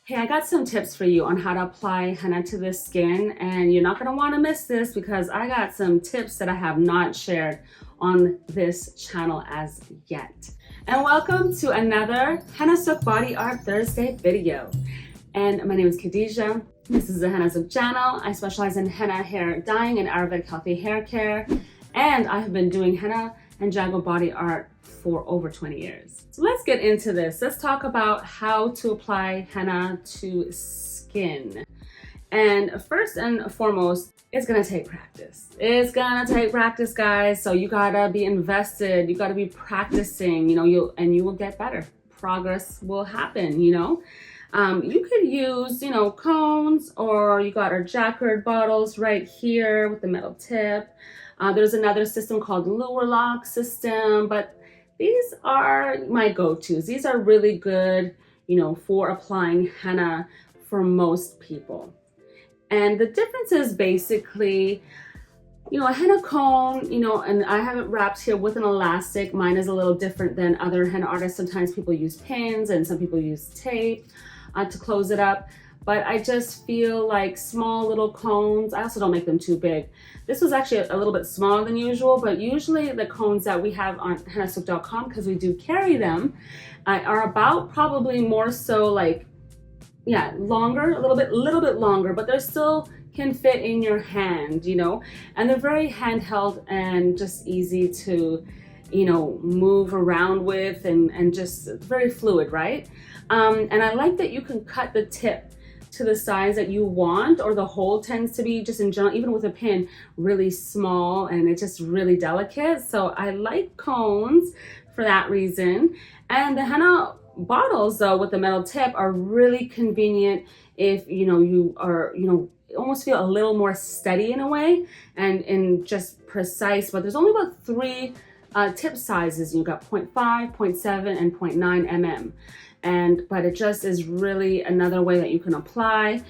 Hey, I got some tips for you on how to apply henna to the skin, and you're not going to want to miss this because I got some tips that I have not shared on this channel as yet. And welcome to another Hennasooq Body Art Thursday video. And my name is Khadija. This is the Hennasooq channel. I specialize in henna hair dyeing and Ayurvedic healthy hair care, and I have been doing henna and JAGUA body art for over 20 years. So let's get into this. Let's talk about how to apply henna to skin. And first and foremost, it's gonna take practice. It's gonna take practice, guys. So you gotta be invested. You gotta be practicing. You will get better. Progress will happen. You could use cones, or you got our jacquard bottles right here with the metal tip. There's another system called lure lock system, but these are my go-tos. These are really good, for applying henna for most people. And the difference is basically, a henna cone, and I have it wrapped here with an elastic. Mine is a little different than other henna artists. Sometimes people use pins and some people use tape to close it up. But I just feel like small little cones, I also don't make them too big. This was actually a little bit smaller than usual, but usually the cones that we have on Hennasooq.com, because we do carry them, are about probably more so longer, a little bit longer, but they still can fit in your hand, and they're very handheld and just easy to, move around with and just very fluid, right? And I like that you can cut the tip to the size that you want, or the hole tends to be just in general, even with a pin, really small, and it's just really delicate. So I like cones for that reason. And the henna bottles, though, with the metal tip are really convenient if you are almost feel a little more steady in a way and just precise. But there's only about three tip sizes. You've got 0.5, 0.7, and 0.9 mm. But it just is really another way that you can apply.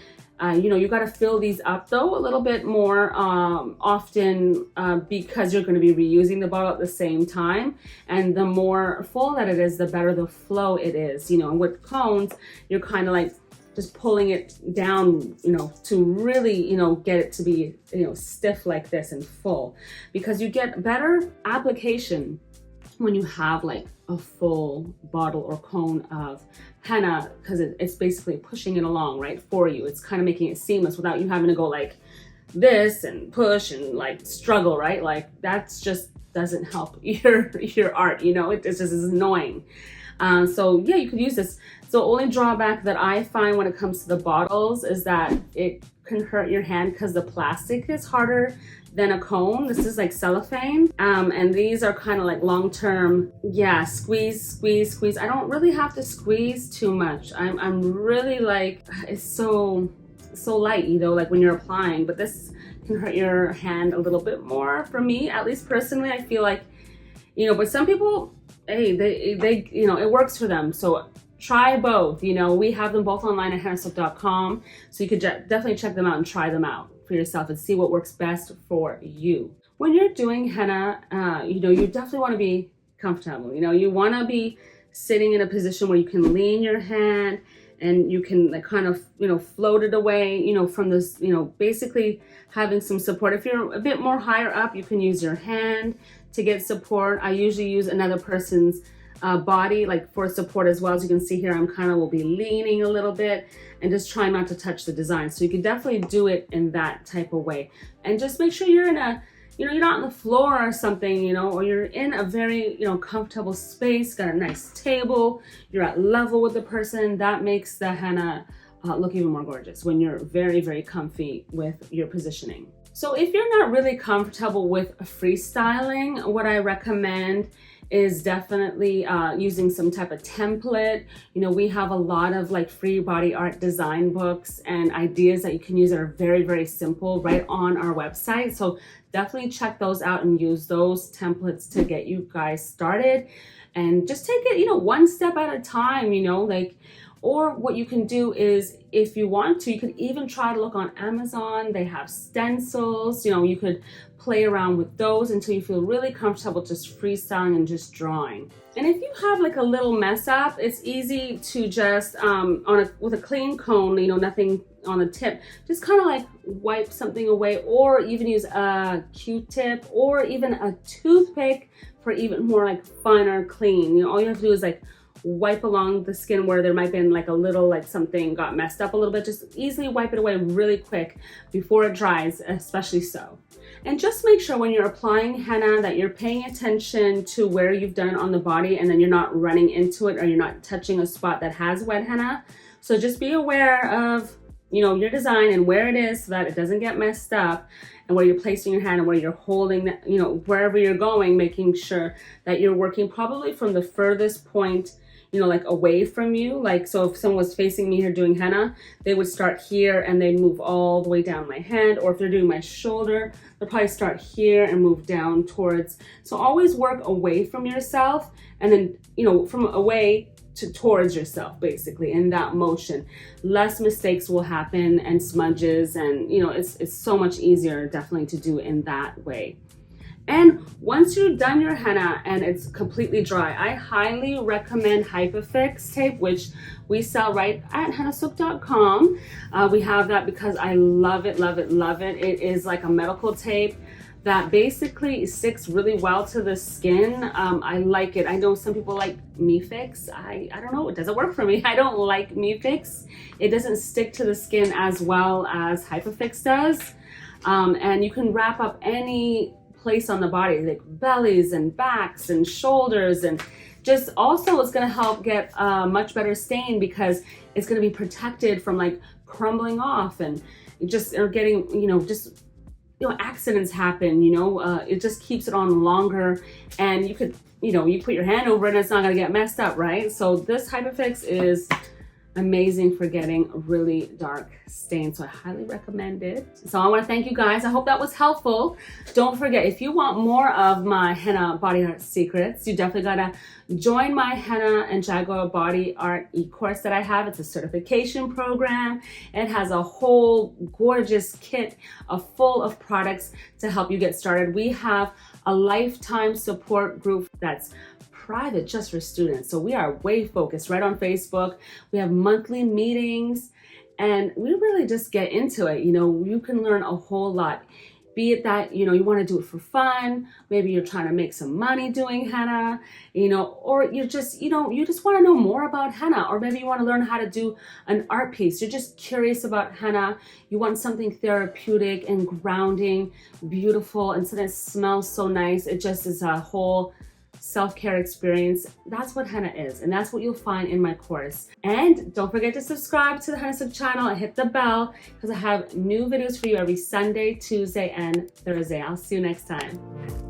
You got to fill these up though a little bit more often because you're going to be reusing the bottle at the same time. And the more full that it is, the better the flow it is. And with cones, you're kind of like just pulling it down, to really, get it to be, stiff like this and full, because you get better application when you have like a full bottle or cone of henna, because it's basically pushing it along right for you. It's kind of making it seamless without you having to go like this and push and like struggle, right? Like that's just doesn't help your art, it just is annoying. So yeah, you could use this. So only drawback that I find when it comes to the bottles is that it can hurt your hand because the plastic is harder than a cone. This is like cellophane. And these are kind of like long-term, squeeze. I don't really have to squeeze too much. I'm really like, it's so light, like when you're applying, but this can hurt your hand a little bit more. For me, at least personally, I feel like, but some people, hey, they it works for them. So try both. We have them both online at Hennasooq.com, so you could definitely check them out and try them out for yourself and see what works best for you. When you're doing henna, you definitely want to be comfortable. You want to be sitting in a position where you can lean your hand and you can like kind of float it away from this, basically having some support. If you're a bit more higher up, you can use your hand to get support. I usually use another person's body like for support as well. As you can see here, I'm will be leaning a little bit and just trying not to touch the design. So you can definitely do it in that type of way, and just make sure you're in a you're not on the floor or something, or you're in a very comfortable space, got a nice table, you're at level with the person. That makes the henna look even more gorgeous when you're very, very comfy with your positioning. So if you're not really comfortable with freestyling, what I recommend is definitely using some type of template. We have a lot of like free body art design books and ideas that you can use that are very, very simple right on our website. So definitely check those out and use those templates to get you guys started, and just take it, one step at a time, Or what you can do is, if you want to, you could even try to look on Amazon. They have stencils, you know, you could play around with those until you feel really comfortable just freestyling and just drawing. And if you have like a little mess up, it's easy to just, with a clean cone, you know, nothing on the tip, just kind of like wipe something away, or even use a Q-tip or even a toothpick for even more like finer clean. You know, all you have to do is like wipe along the skin where there might be like a little, like something got messed up a little bit. Just easily wipe it away really quick before it dries, especially so. And just make sure when you're applying henna that you're paying attention to where you've done it on the body, and then you're not running into it or you're not touching a spot that has wet henna. So just be aware of, you know, your design and where it is so that it doesn't get messed up, and where you're placing your hand and where you're holding, you know, wherever you're going, making sure that you're working probably from the furthest point, you know, like away from you. Like, so if someone was facing me here doing henna, they would start here and they'd move all the way down my hand. Or if they're doing my shoulder, they'll probably start here and move down towards. So always work away from yourself, and then, you know, from away to towards yourself, basically, in that motion. Less mistakes will happen and smudges, and, you know, it's so much easier definitely to do in that way. And once you've done your henna and it's completely dry, I highly recommend Hypafix tape, which we sell right at Hennasooq.com. We have that because I love it, love it, love it. It is like a medical tape that basically sticks really well to the skin. I like it. I know some people like MeFix. I don't know, it doesn't work for me. I don't like MeFix. It doesn't stick to the skin as well as Hypafix does. And you can wrap up any place on the body, like bellies and backs and shoulders, and just also it's going to help get a much better stain because it's going to be protected from like crumbling off and just, or getting, you know, just, you know, accidents happen, you know, it just keeps it on longer, and you could, you know, you put your hand over it and it's not going to get messed up, right? So this Hypafix is amazing for getting really dark stains, so I highly recommend it. So I want to thank you guys. I hope that was helpful. Don't forget, if you want more of my henna body art secrets, you definitely gotta join my henna and JAGUA body art e-course that I have. It's a certification program. It has a whole gorgeous kit full of products to help you get started. We have a lifetime support group that's private just for students. So we are way focused right on Facebook. We have monthly meetings and we really just get into it. You know, you can learn a whole lot. Be it that, you know, you want to do it for fun, maybe you're trying to make some money doing henna, you know, or you're just, you know, you just want to know more about henna, or maybe you want to learn how to do an art piece. You're just curious about henna. You want something therapeutic and grounding, beautiful, and so that it smells so nice. It just is a whole self-care experience. That's what henna is, and that's what you'll find in my course. And don't forget to subscribe to the Hennasooq channel and hit the bell, because I have new videos for you every Sunday, Tuesday, and Thursday. I'll see you next time.